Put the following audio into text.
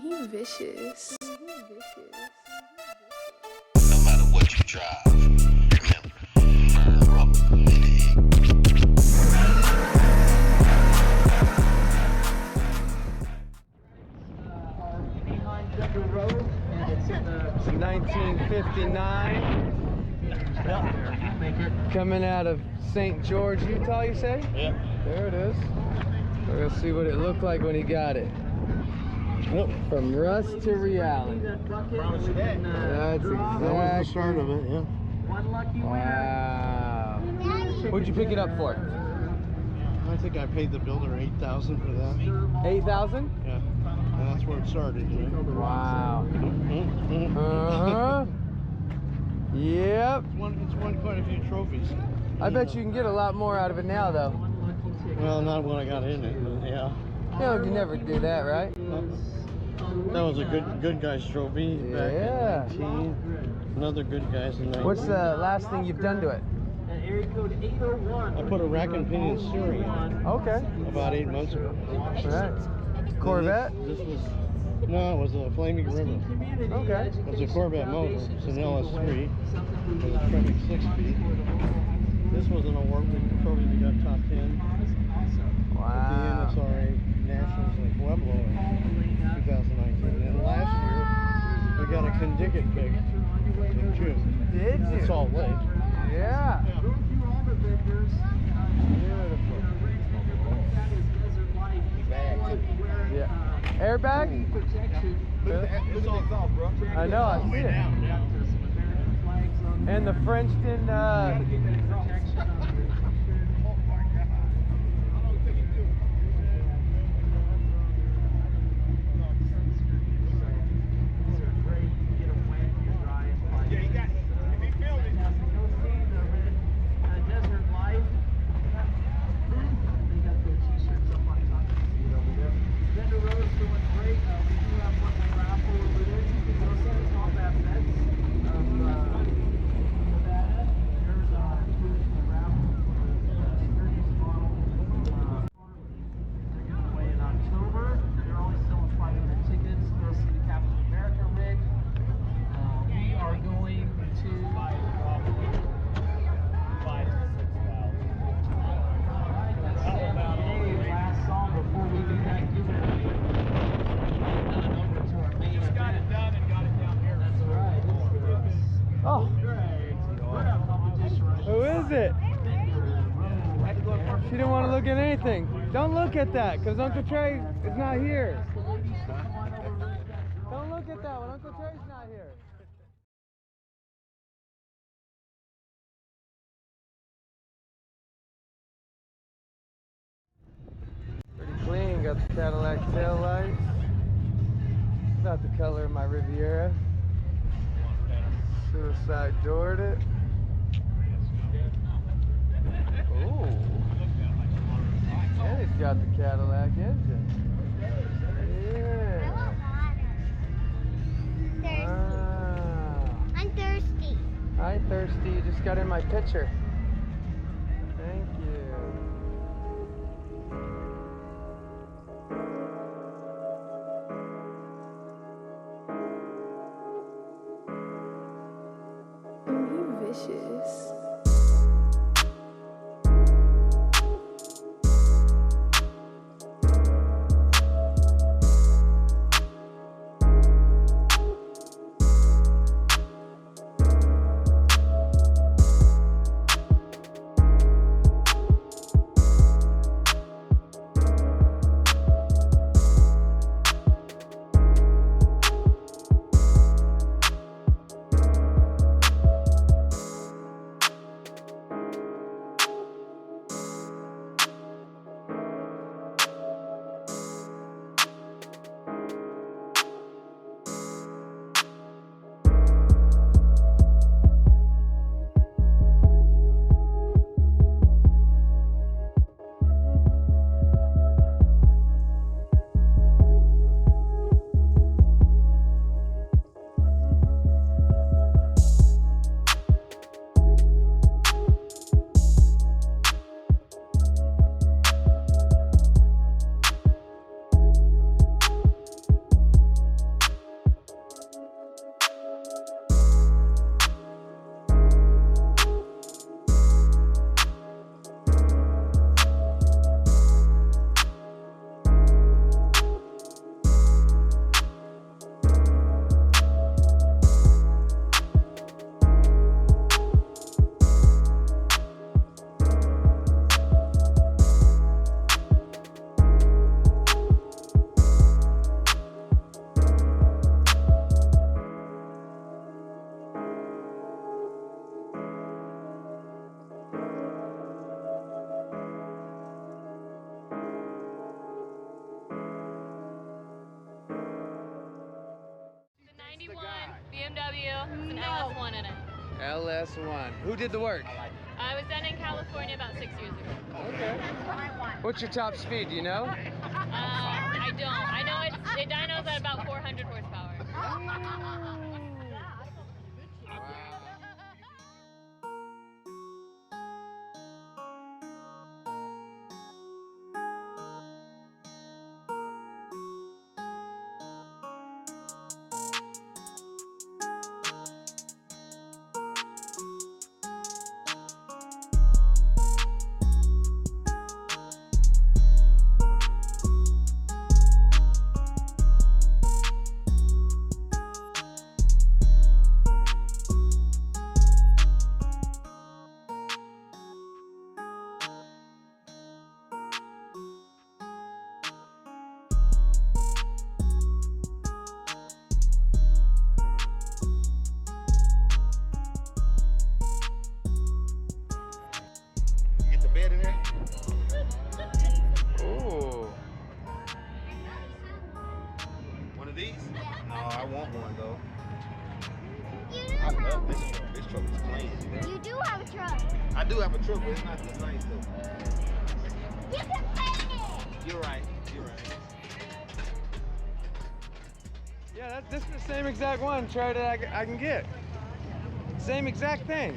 He vicious. No matter what you drive, remember, burn rubber. Behind Decker Road, and it's in the 1959. Coming out of St. George, Utah, you say? Yeah. There it is. We're gonna see what it looked like when he got it. Yep. From rust to reality. Promise you that. That's That was the exactly. start of it, yeah. one lucky winner. Wow. What'd you pick it up for? I think I paid the builder $8,000 for that. 8,000? Yeah. And that's where it started, you know. Wow. Mm-hmm. Uh-huh. Yep. It's won quite a few trophies. I bet you can get a lot more out of it now, though. Well, not when I got in it, but yeah. You never do that, right? That was a good guy's trophy back Yeah. in 19. Another good guy's in 19. What's the last thing you've done to it? Area code 801. I put a rack and pinion steering on Okay. about 8 months ago. Right. Corvette? This was, no, it was a Flaming River. Okay. It was a Corvette motor. It's an LS3. It was a Tremec 6-speed. This was an award trophy. We got top 10 at Wow. the NSRA Nationals in Pueblo in 2019. And last year, we got a Condicket pick in June. Did you? In Salt Lake. Yeah. Yeah. Airbag? It's all golf, bro. I know, I see it. And the Frenchton, oh. Who is it? She didn't want to look at anything. Don't look at that, because Uncle Trey is not here. Don't look at that one. Uncle Trey's not here. Pretty clean. Got the Cadillac tail lights. Not the color of my Riviera. Suicide doored it. Ooh. And it's got the Cadillac engine. Yeah. Wow. I'm thirsty. I'm thirsty. You just got in my picture. Thank you. He vicious. vehicle. It's an LS1 in it. LS1. Who did the work? I was done in California about 6 years ago. Okay. What's your top speed? Do you know? I don't. I know it dyno's at about 400 horsepower. Get the bed in there. Ooh. One of these? No, I want one though. You do I love have, this truck. This truck is clean. you do have a truck. I do have a truck, but it's not this nice though. You can paint it. You're right. You're right. Yeah, this is the same exact one. Try that I can get. Same exact thing.